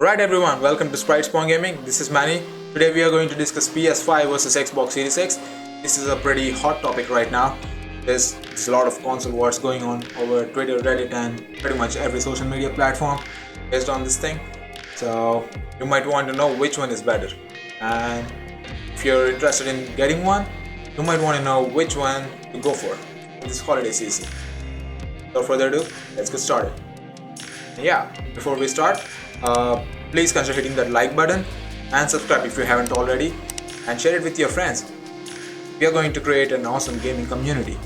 Right everyone, welcome to Sprite Spawn Gaming. This is Manny. Today we are going to discuss PS5 versus Xbox Series X. This is a pretty hot topic right now. There's a lot of console wars going on over Twitter, Reddit and pretty much every social media platform based on this thing. So you might want to know which one is better. And if you're interested in getting one, you might want to know which one to go for this holiday season. Without further ado, let's get started. Yeah, before we start, please consider hitting that like button and subscribe if you haven't already, and share it with your friends. We are going to create an awesome gaming community.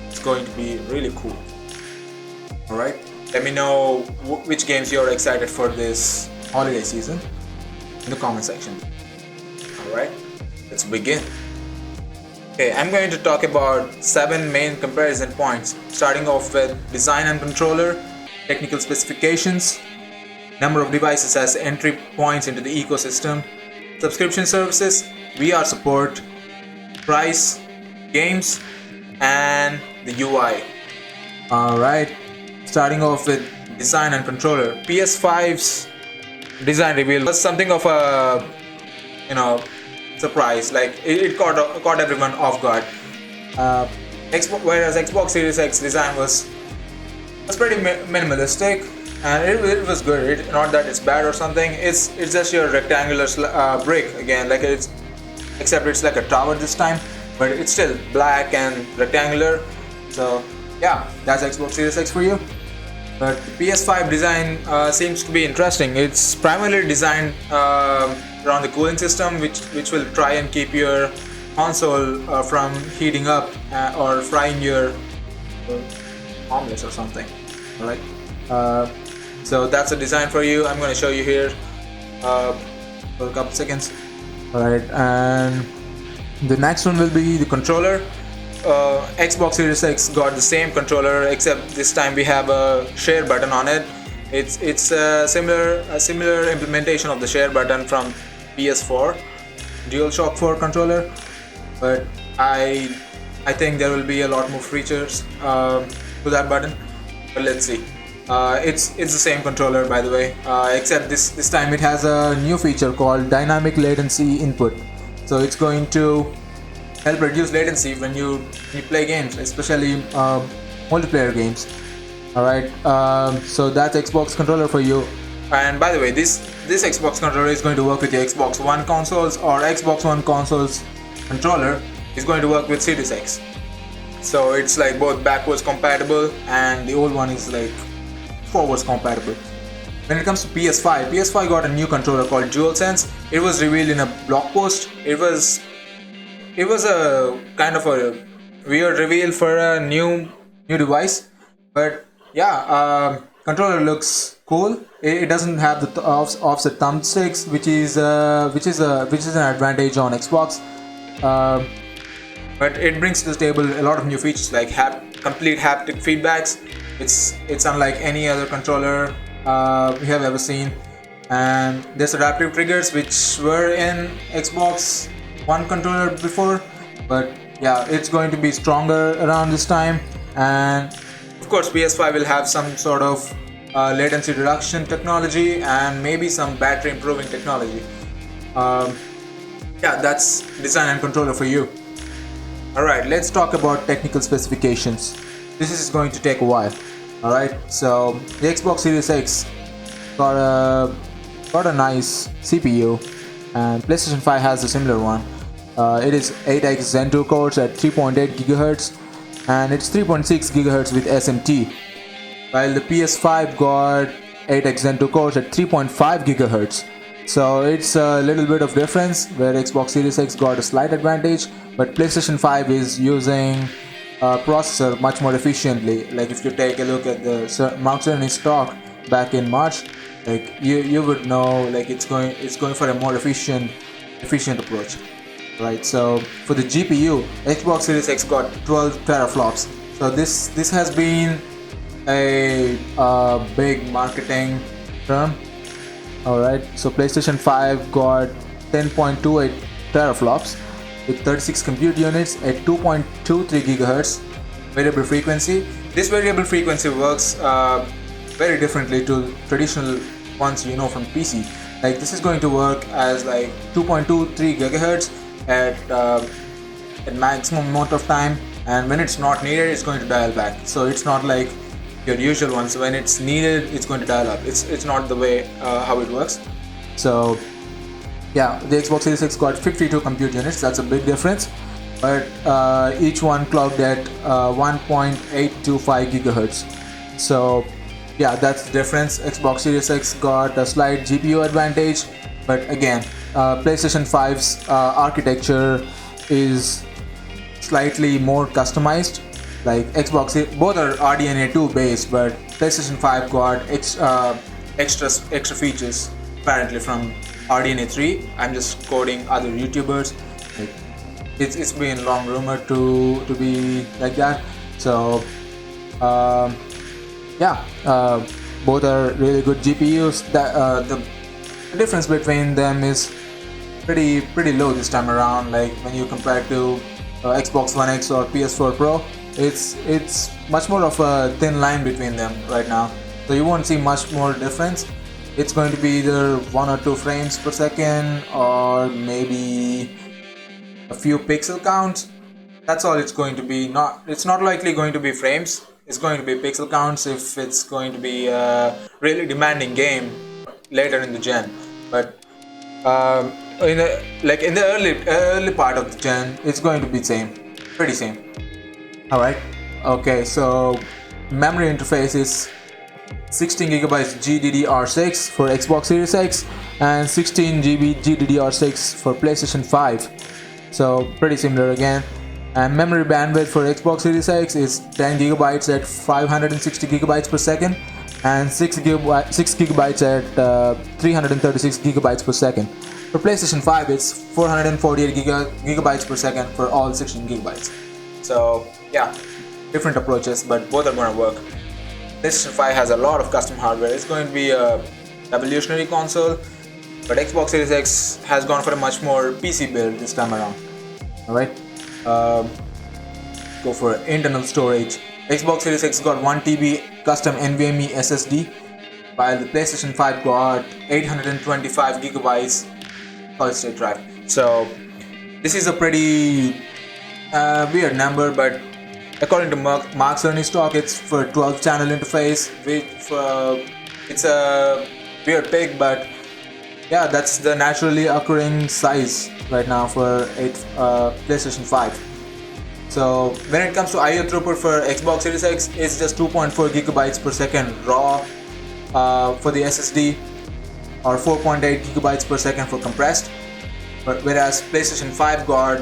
It's going to be really cool. Alright, let me know which games you're excited for this holiday season in the comment section. Alright, let's begin. Okay, I'm going to talk about 7 main comparison points, starting off with design and controller, technical specifications, number of devices as entry points into the ecosystem, subscription services, VR support, price, games, and the UI. Alright, starting off with design and controller. PS5's design reveal was something of a, surprise. Like it caught everyone off guard. Whereas Xbox Series X design was pretty minimalistic, and it was good. Not that it's bad or something. It's just your rectangular brick again, except it's like a tower this time, but it's still black and rectangular. So yeah, that's Xbox Series X for you. But the PS5 design seems to be interesting. It's primarily designed around the cooling system, which will try and keep your console from heating up or frying your omelets or something. Alright, so that's a design for you. I'm going to show you here for a couple seconds. Alright, and the next one will be the controller. Xbox Series X got the same controller, except this time we have a share button on it. It's a similar implementation of the share button from PS4 DualShock 4 controller, but I think there will be a lot more features to that button. But let's see. It's the same controller, by the way, except this time it has a new feature called dynamic latency input. So it's going to help reduce latency when you play games, especially multiplayer games. Alright, so that's Xbox controller for you. And by the way, this Xbox controller is going to work with your Xbox One consoles, or Xbox One consoles controller is going to work with Series X. So it's like both backwards compatible, and the old one is like forwards compatible. When it comes to PS5 got a new controller called DualSense. It was revealed in a blog post. It was a kind of a weird reveal for a new device, but yeah, controller looks cool. It doesn't have the offset thumbsticks, which is an advantage on Xbox. But it brings to the table a lot of new features like complete haptic feedbacks. It's unlike any other controller we have ever seen, and there's adaptive triggers which were in Xbox One controller before, but yeah, it's going to be stronger around this time. And of course PS5 will have some sort of latency reduction technology and maybe some battery improving technology. Yeah, that's design and controller for you. Alright, let's talk about technical specifications. This is going to take a while. Alright, so the Xbox Series X got a nice CPU, and PlayStation 5 has a similar one. It is 8x Zen 2 cores at 3.8 GHz, and it's 3.6 GHz with SMT, while the PS5 got 8x Zen 2 cores at 3.5 GHz. So it's a little bit of difference, where Xbox Series X got a slight advantage, but PlayStation 5 is using a processor much more efficiently. Like if you take a look at the Mount Cerny stock back in March, like you would know, like it's going for a more efficient approach. Right, so for the GPU, Xbox Series X got 12 teraflops. So this has been a big marketing term. Alright, so PlayStation 5 got 10.28 teraflops with 36 compute units at 2.23 GHz variable frequency. This variable frequency works very differently to traditional ones from PC. Like this is going to work as like 2.23 gigahertz at maximum amount of time, and when it's not needed, it's going to dial back. So it's not like your usual ones. When it's needed, it's going to dial up. It's not the way how it works. So yeah, the Xbox Series X got 52 compute units. That's a big difference, but each one clocked at 1.825 gigahertz. So yeah, that's the difference. Xbox Series X got a slight GPU advantage, but again, PlayStation 5's architecture is slightly more customized. Like Xbox, both are RDNA 2 based, but PlayStation 5 got extra features apparently from RDNA 3. I'm just quoting other YouTubers. Like, it's been long rumored to be like that. So yeah, both are really good GPUs. That the difference between them is pretty low this time around. Like when you compare to Xbox One X or PS4 Pro, it's much more of a thin line between them right now. So you won't see much more difference. It's going to be either 1 or 2 frames per second, or maybe a few pixel counts. That's all it's going to be. It's not likely going to be frames. It's going to be pixel counts if it's going to be a really demanding game later in the gen. But in the early part of the gen, it's going to be pretty same. All right. Okay. So memory interface is 16 gigabytes GDDR6 for Xbox Series X and 16 GB GDDR6 for PlayStation 5. So pretty similar again. And memory bandwidth for Xbox Series X is 10 gigabytes at 560 gigabytes per second and 6 gigabytes at 336 gigabytes per second. For PlayStation 5, it's 448 gigabytes per second for all 16 gigabytes. So yeah, different approaches, but both are going to work. PlayStation 5 has a lot of custom hardware. It's going to be a revolutionary console, but Xbox Series X has gone for a much more PC build this time around. Alright, go for internal storage. Xbox Series X got 1 TB custom NVMe SSD, while the PlayStation 5 got 825 gigabytes solid state drive. So this is a pretty weird number, but according to Mark Cerny's talk, it's for 12 channel interface. It's a weird pick, but yeah, that's the naturally occurring size right now for PlayStation 5. So when it comes to I/O throughput for Xbox Series X, it's just 2.4 gigabytes per second raw for the SSD, or 4.8 gigabytes per second for compressed. But whereas PlayStation 5 got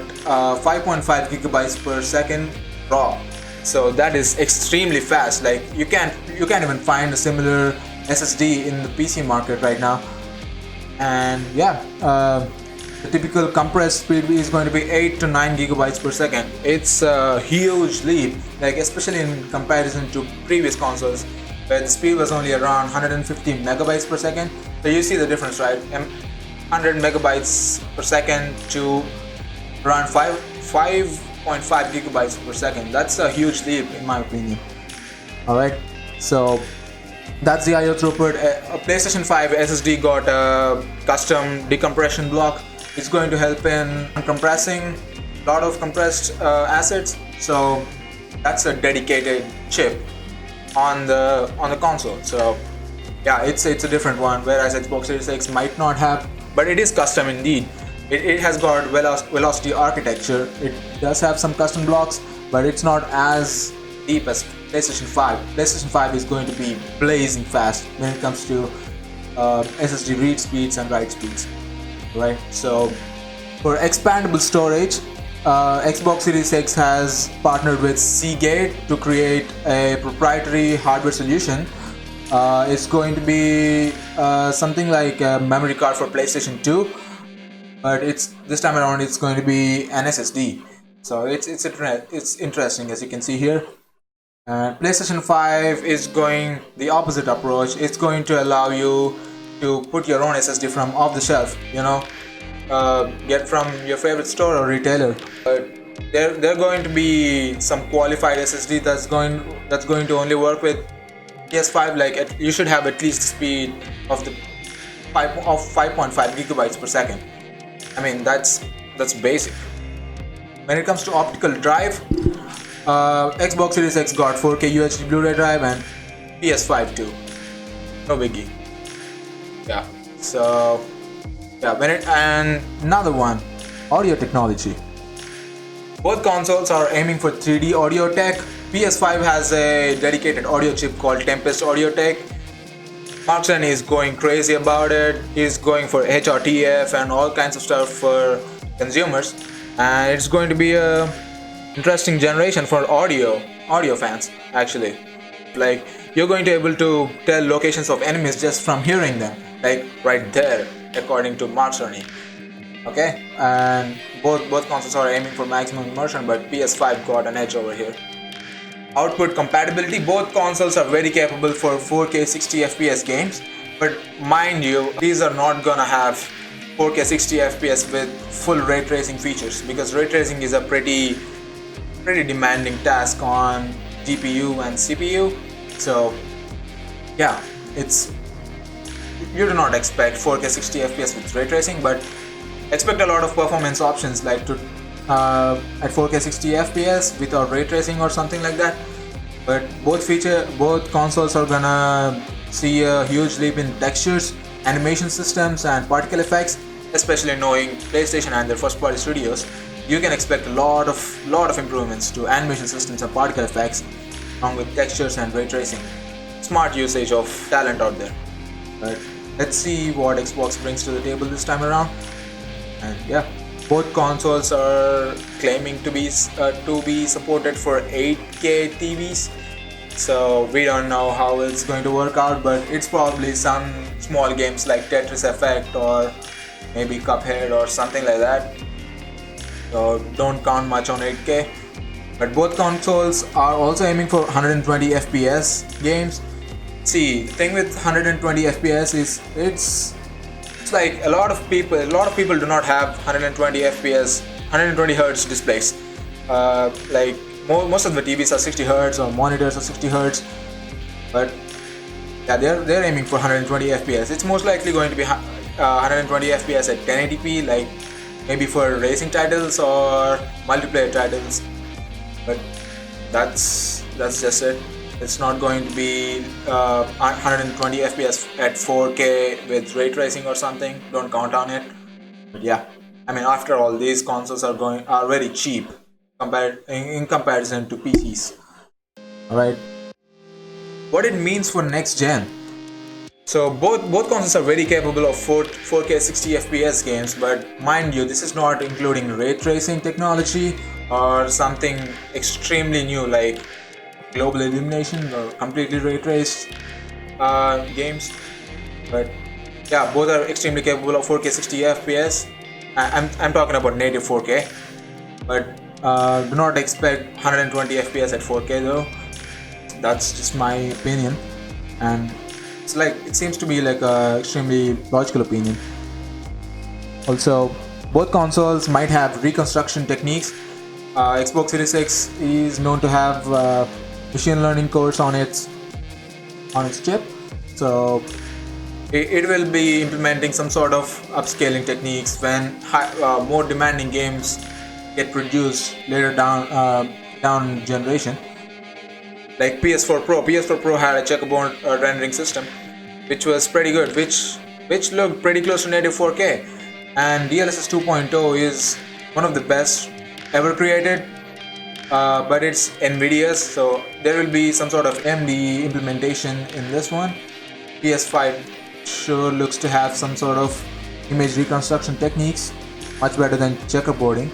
5.5 gigabytes per second raw. So that is extremely fast. Like you can't even find a similar SSD in the PC market right now. And yeah, the typical compressed speed is going to be 8 to 9 gigabytes per second. It's a huge leap, like especially in comparison to previous consoles where the speed was only around 150 megabytes per second. So you see the difference, right? 100 megabytes per second to around 5.5 gigabytes per second. That's a huge leap in my opinion. Alright, so that's the I/O throughput. A PlayStation 5 SSD got a custom decompression block. It's going to help in compressing a lot of compressed assets. So that's a dedicated chip on the console. So yeah, it's a different one, whereas Xbox Series X might not have, but it is custom indeed. It has got velocity architecture. It does have some custom blocks, but it's not as deep as PlayStation 5. PlayStation 5 is going to be blazing fast when it comes to SSD read speeds and write speeds, right? So for expandable storage, Xbox Series X has partnered with Seagate to create a proprietary hardware solution. It's going to be something like a memory card for PlayStation 2, but this time around it's going to be an SSD. So it's interesting, as you can see here. PlayStation 5 is going the opposite approach. It's going to allow you to put your own SSD from off the shelf, get from your favorite store or retailer. But there are going to be some qualified SSD that's going to only work with PS5. Like you should have at least the speed of the 5.5 gigabytes per second. I mean, that's basic. When it comes to optical drive, Xbox Series X got 4K UHD Blu-ray drive and PS5 too. No biggie. Yeah. So yeah, and another one, audio technology. Both consoles are aiming for 3D audio tech. PS5 has a dedicated audio chip called Tempest Audio Tech. Markson is going crazy about it. He's going for HRTF and all kinds of stuff for consumers, and it's going to be a interesting generation for audio fans actually. Like, you're going to be able to tell locations of enemies just from hearing them, like right there, according to Mark Cerny. Okay, and both consoles are aiming for maximum immersion, but PS5 got an edge over here. Output compatibility, both consoles are very capable for 4K 60 FPS games, but mind you, these are not gonna have 4K 60 FPS with full ray tracing features, because ray tracing is a pretty demanding task on GPU and CPU. So yeah, you do not expect 4K 60 FPS with ray tracing, but expect a lot of performance options, like to at 4K 60 FPS without ray tracing or something like that. But both consoles are gonna see a huge leap in textures, animation systems, and particle effects. Especially knowing PlayStation and their first-party studios, you can expect a lot of improvements to animation systems and particle effects, along with textures and ray tracing. Smart usage of talent out there. But let's see what Xbox brings to the table this time around. And yeah, both consoles are claiming to be supported for 8K TVs. So we don't know how it's going to work out, but it's probably some small games like Tetris Effect or maybe Cuphead or something like that. So don't count much on 8K. But both consoles are also aiming for 120 FPS games. See, the thing with 120 FPS is it's like a lot of people do not have 120 FPS, 120 Hertz displays. Like most of the TVs are 60 Hertz or monitors are 60 Hertz, but yeah, they're aiming for 120 FPS. It's most likely going to be 120 FPS at 1080p, like maybe for racing titles or multiplayer titles. But that's just it. It's not going to be 120 FPS at 4K with ray tracing or something. Don't count on it. But yeah, I mean, after all, these consoles are very cheap in comparison to PCs. All right. What it means for next gen. So both consoles are very capable of 4K 60 FPS games, but mind you, this is not including ray tracing technology or something extremely new like global illumination or completely ray traced games. But yeah, both are extremely capable of 4K 60 FPS. I'm talking about native 4K, but do not expect 120 FPS at 4K though. That's just my opinion, and it seems to be like a extremely logical opinion. Also, both consoles might have reconstruction techniques. Xbox Series X is known to have machine learning cores on its chip, so it will be implementing some sort of upscaling techniques when more demanding games get produced later down generation. Like PS4 Pro had a checkerboard rendering system, which was pretty good, which looked pretty close to native 4K. And DLSS 2.0 is one of the best ever created, but it's NVIDIA's, so there will be some sort of MD implementation in this one. PS5 sure looks to have some sort of image reconstruction techniques, much better than checkerboarding.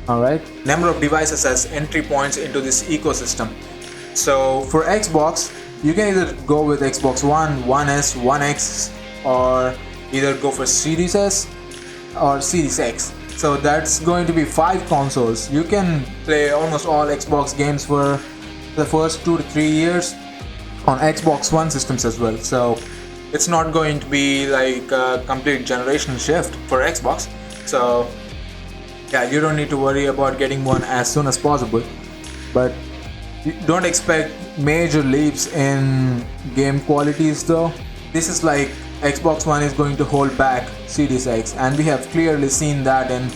Alright, number of devices as entry points into this ecosystem. So for Xbox, you can either go with Xbox One, One S, One X, or either go for Series S or Series X. So that's going to be 5 consoles. You can play almost all Xbox games for the first 2 to 3 years on Xbox One systems as well. So it's not going to be like a complete generational shift for Xbox. So yeah, you don't need to worry about getting one as soon as possible. But don't expect major leaps in game qualities though. This is like Xbox One is going to hold back Series X, and we have clearly seen that in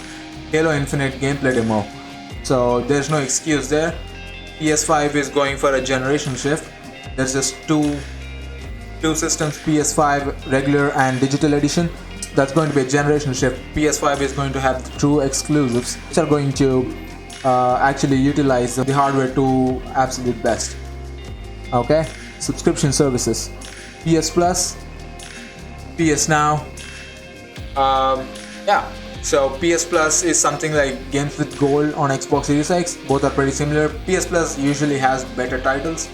Halo Infinite gameplay demo. So there's no excuse there. PS5 is going for a generation shift. There's just two systems, PS5 regular and digital edition. That's going to be a generation shift. PS5 is going to have the true exclusives, which are going to actually utilize the hardware to absolute best. Okay, subscription services: PS Plus, PS Now. Yeah, so PS Plus is something like games with gold on Xbox Series X. Both are pretty similar. PS Plus usually has better titles.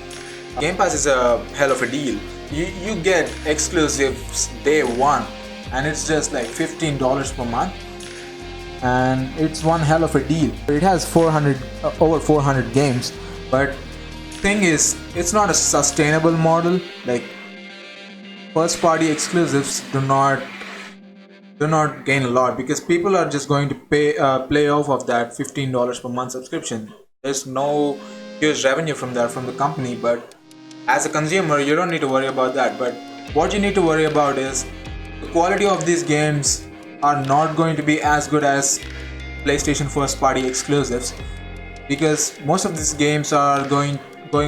Game Pass is a hell of a deal. You get exclusives day one, and it's just like $15 per month, and it's one hell of a deal. It has over 400 games, but thing is, it's not a sustainable model. Like, first party exclusives do not gain a lot, because people are just going to play off of that $15 per month subscription. There's no huge revenue from that from the company, but as a consumer you don't need to worry about that. But what you need to worry about is the quality of these games are not going to be as good as PlayStation first party exclusives, because most of these games are going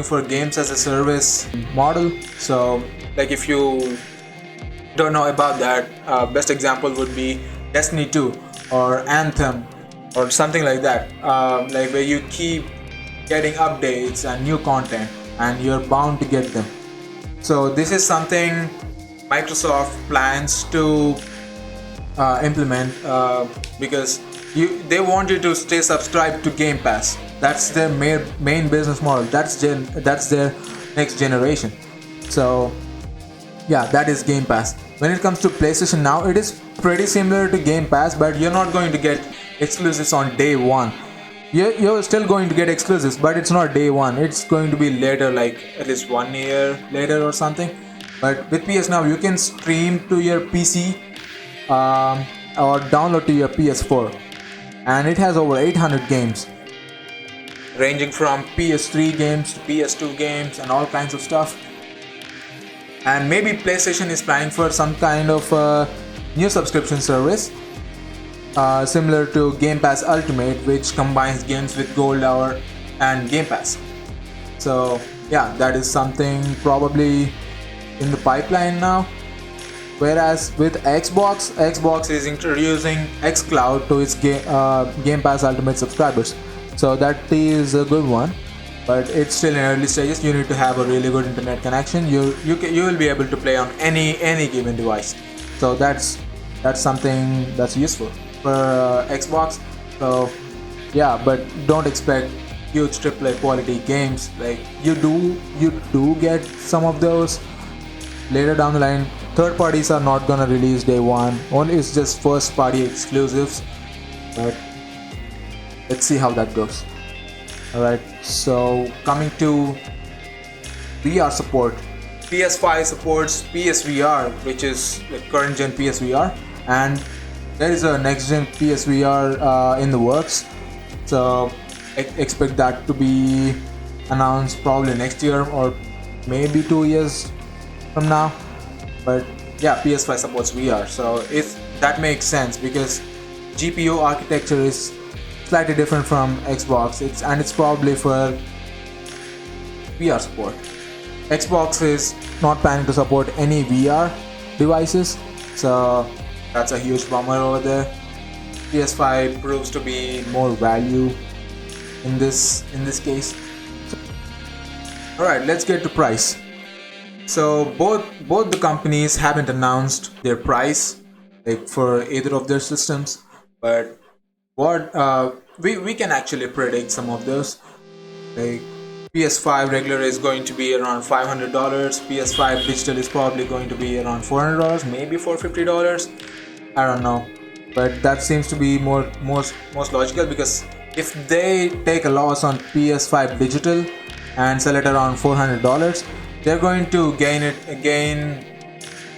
for games as a service model. So like, if you don't know about that, best example would be Destiny 2 or Anthem or something like that, like where you keep getting updates and new content and you're bound to get them. So this is something Microsoft plans to implement, because they want you to stay subscribed to Game Pass. That's their main business model. That's their next generation. So yeah, that is Game Pass. When it comes to PlayStation Now, it is pretty similar to Game Pass, but you're not going to get exclusives on day one. You're still going to get exclusives, but it's not day one. It's going to be later, like at least 1 year later or something. But with PS Now, you can stream to your PC or download to your PS4, and it has over 800 games, ranging from PS3 games to PS2 games and all kinds of stuff. And maybe PlayStation is planning for some kind of new subscription service, similar to Game Pass Ultimate, which combines games with Gold Hour and Game Pass. So yeah, that is something probably in the pipeline now. Whereas with Xbox is introducing xCloud to its Game Pass Ultimate subscribers. So that is a good one, but it's still in early stages. You need to have a really good internet connection. You will be able to play on any given device. So that's something that's useful for Xbox. So yeah, but don't expect huge AAA quality games. Like, you do get some of those later down the line. Third parties are not gonna release day one. Only it's just first party exclusives. But let's see how that goes. Alright, so coming to VR support. PS5 supports PSVR, which is the current gen PSVR, and there is a next gen PSVR in the works. So expect that to be announced probably next year or maybe 2 years from now. But yeah, PS5 supports VR, so that makes sense, because GPU architecture is slightly different from Xbox. It's probably for VR support. Xbox is not planning to support any VR devices, so that's a huge bummer over there. PS5 proves to be more value in this case. Alright, let's get to price. So both the companies haven't announced their price, like, for either of their systems, but what we can actually predict some of those. Like, PS5 regular is going to be around $500. PS5 digital is probably going to be around $400, maybe $450. I don't know, but that seems to be most logical, because if they take a loss on PS5 digital and sell it around $400, they're going to gain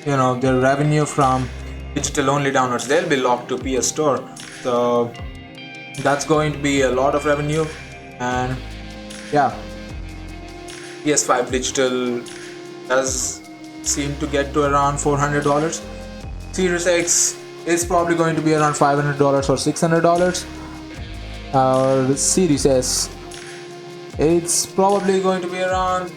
their revenue from digital only downloads. They'll be locked to PS Store, so that's going to be a lot of revenue. And yeah, PS5 digital does seem to get to around $400. Series X is probably going to be around $500 or $600. Series S, it's probably going to be around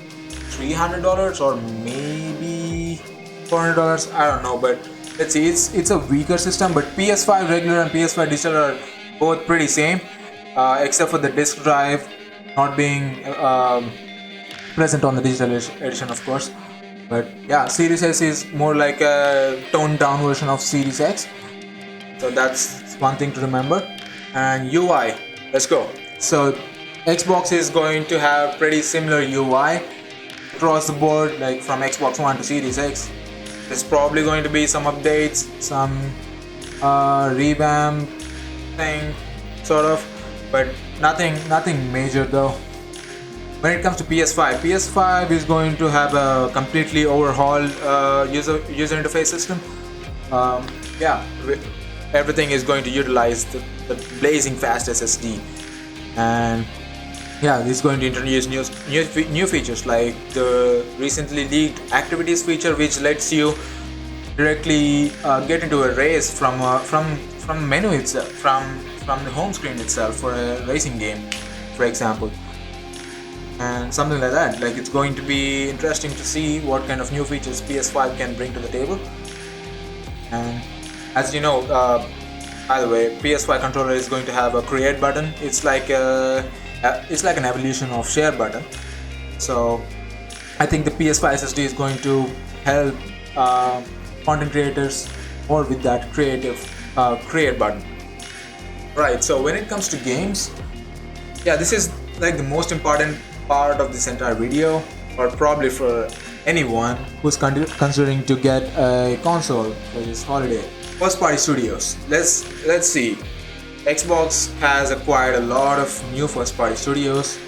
$300 or maybe $400. I don't know, but let's see. It's a weaker system, but PS5 regular and PS5 digital are both pretty same, except for the disc drive not being present on the digital edition, of course. But yeah, Series S is more like a toned down version of Series X, so that's one thing to remember. And UI, let's go. So Xbox is going to have pretty similar UI across the board, like from Xbox One to Series X. There's probably going to be some updates, some revamp thing, sort of, but nothing major though. When it comes to PS5 is going to have a completely overhauled user interface system. Yeah, everything is going to utilize the blazing fast SSD, and yeah, this is going to introduce new features like the recently leaked activities feature, which lets you directly get into a race from menu itself, from the home screen itself for a racing game, for example, and something like that. Like, it's going to be interesting to see what kind of new features PS5 can bring to the table. And as you know, by the way, PS5 controller is going to have a create button. It's like an evolution of share button. So I think the PS5 SSD is going to help content creators more with that create button. Right. So when it comes to games, yeah, this is like the most important part of this entire video, or probably for anyone who's considering to get a console for this holiday. First party studios. Let's see. Xbox has acquired a lot of new first party studios,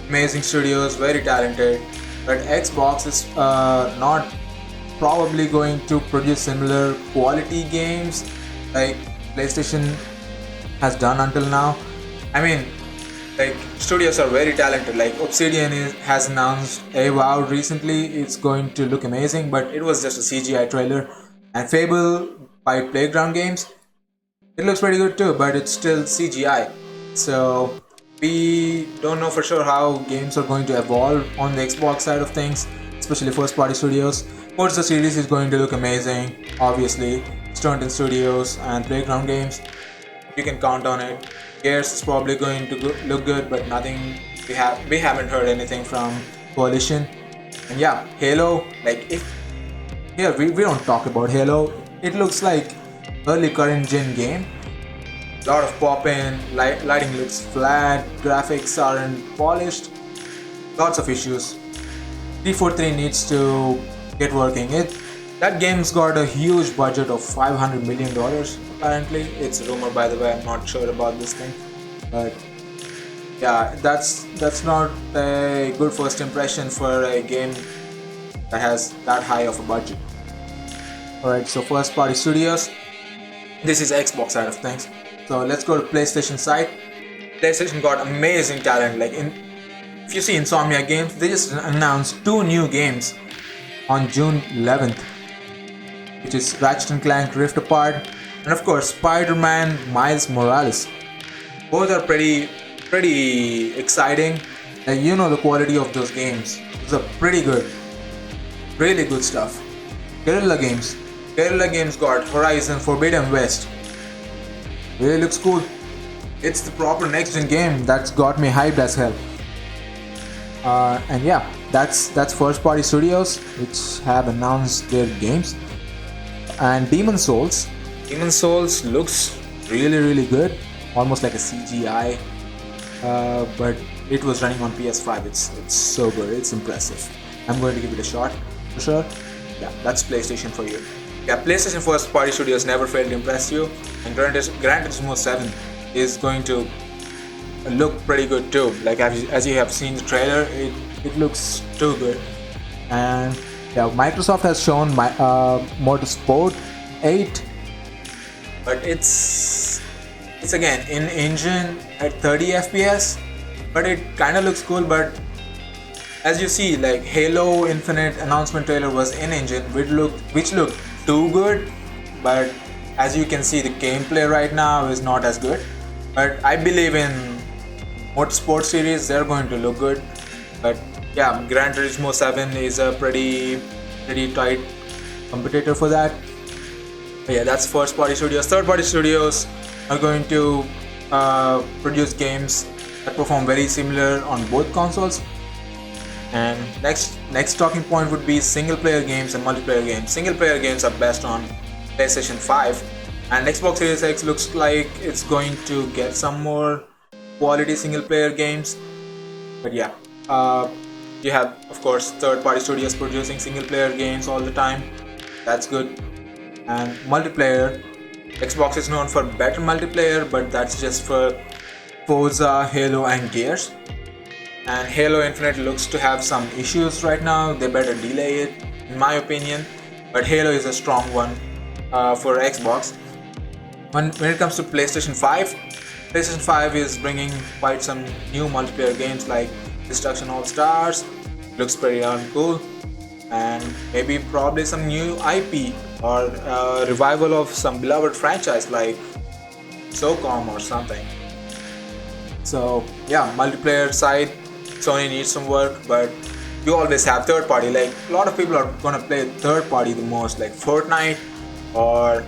amazing studios, very talented, but Xbox is not probably going to produce similar quality games like PlayStation has done until now. I mean, like, studios are very talented. Like, Obsidian has announced Avowed recently. It's going to look amazing, but it was just a CGI trailer. And Fable by Playground Games, it looks pretty good too, but it's still CGI. So we don't know for sure how games are going to evolve on the Xbox side of things, especially first party studios. Forza series is going to look amazing, obviously. Stunton Studios and Playground Games, you can count on it. Gears is probably going to look good, but nothing. We haven't heard anything from Coalition. And yeah, Halo. Like, if here we don't talk about Halo. It looks like early current gen game. Lot of pop-in, lighting looks flat, graphics aren't polished. Lots of issues. 343 needs to get working. That game's got a huge budget of $500 million. Apparently, it's a rumor, by the way. I'm not sure about this thing, but yeah, that's not a good first impression for a game that has that high of a budget. Alright, so first party studios. This is Xbox side of things. So let's go to PlayStation side. PlayStation got amazing talent. Like, if you see Insomnia Games, they just announced 2 new games on June 11th, which is Ratchet & Clank Rift Apart, and of course Spider-Man Miles Morales. Both are pretty exciting. And you know the quality of those games. Those are pretty good. Really good stuff. Guerrilla Games got Horizon Forbidden West. Really looks cool. It's the proper next gen game that's got me hyped as hell. And yeah, that's first party studios which have announced their games. And Demon's Souls looks really good, almost like a CGI, but it was running on PS5. It's so good, it's impressive. I'm going to give it a shot for sure. Yeah, that's PlayStation for you. Yeah, PlayStation first party studios never failed to impress you, and Gran Turismo 7 is going to look pretty good too. Like, as you have seen the trailer, it looks too good. And yeah, Microsoft has shown Motorsport 8, but it's again in engine at 30 FPS, but it kind of looks cool. But As you see, like Halo Infinite announcement trailer was in engine, which looked too good, but as you can see, the gameplay right now is not as good. But I believe in motorsport series, they're going to look good. But yeah, Gran Turismo 7 is a pretty tight competitor for that. But yeah, that's first party studios. Third party studios are going to produce games that perform very similar on both consoles. And next talking point would be single player games and multiplayer games. Single player games are best on PlayStation 5, and Xbox Series X looks like it's going to get some more quality single player games. But yeah, you have of course third party studios producing single player games all the time. That's good. And multiplayer, Xbox is known for better multiplayer, but that's just for Forza, Halo, and Gears. And Halo Infinite looks to have some issues right now. They better delay it, in my opinion. But Halo is a strong one for Xbox. When it comes to PlayStation 5 is bringing quite some new multiplayer games like Destruction All Stars. Looks pretty darn cool. And maybe probably some new IP or revival of some beloved franchise like SOCOM or something. So yeah, multiplayer side, Sony needs some work, but you always have third party. Like a lot of people are gonna play third party the most, like Fortnite or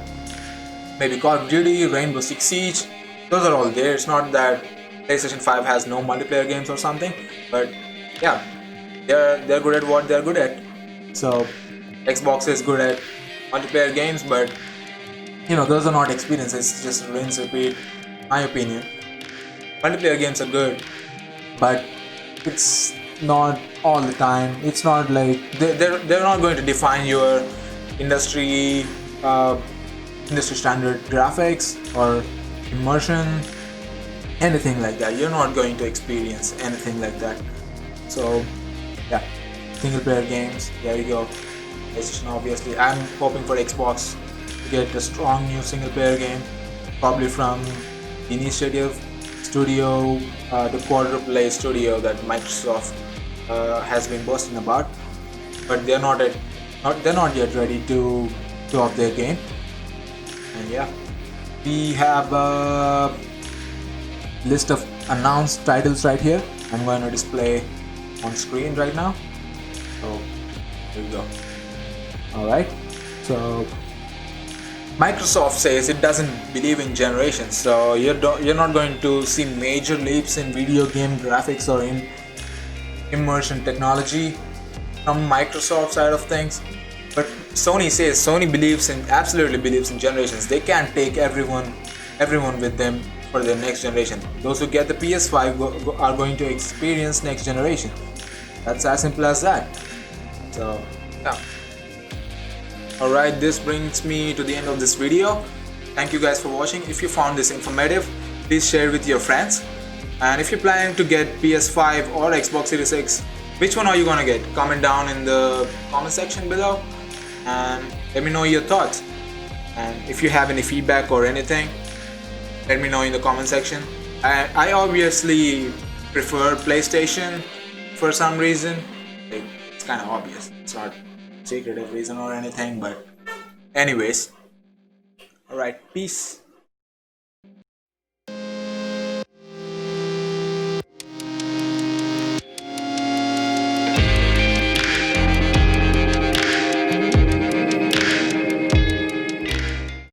maybe Call of Duty, Rainbow Six Siege. Those are all there. It's not that PlayStation 5 has no multiplayer games or something, but yeah, they're good at what they're good at. So Xbox is good at multiplayer games, but those are not experiences. It's just rinse repeat. My opinion. Multiplayer games are good, but it's not all the time. It's not like they're not going to define your industry industry standard graphics or immersion, anything like that. You're not going to experience anything like that. So yeah, single player games, there you go. PlayStation, obviously. I'm hoping for Xbox to get a strong new single player game, probably from the initiative studio, the quadruple A studio that Microsoft has been boasting about, but they're not yet ready to show off their game. And yeah, we have a list of announced titles right here. I'm going to display on screen right now. So here we go. All right. So Microsoft says it doesn't believe in generations, so you're not going to see major leaps in video game graphics or in immersion technology from Microsoft side of things. But Sony absolutely believes in generations. They can't take everyone with them for their next generation. Those who get the PS5 are going to experience next generation. That's as simple as that. So yeah. Alright, this brings me to the end of this video. Thank you guys for watching. If you found this informative, please share it with your friends. And if you're planning to get PS5 or Xbox Series X, which one are you gonna get? Comment down in the comment section below and let me know your thoughts. And if you have any feedback or anything, let me know in the comment section. I obviously prefer PlayStation for some reason. It's kind of obvious. It's not secretive reason or anything, but anyways. Alright, peace.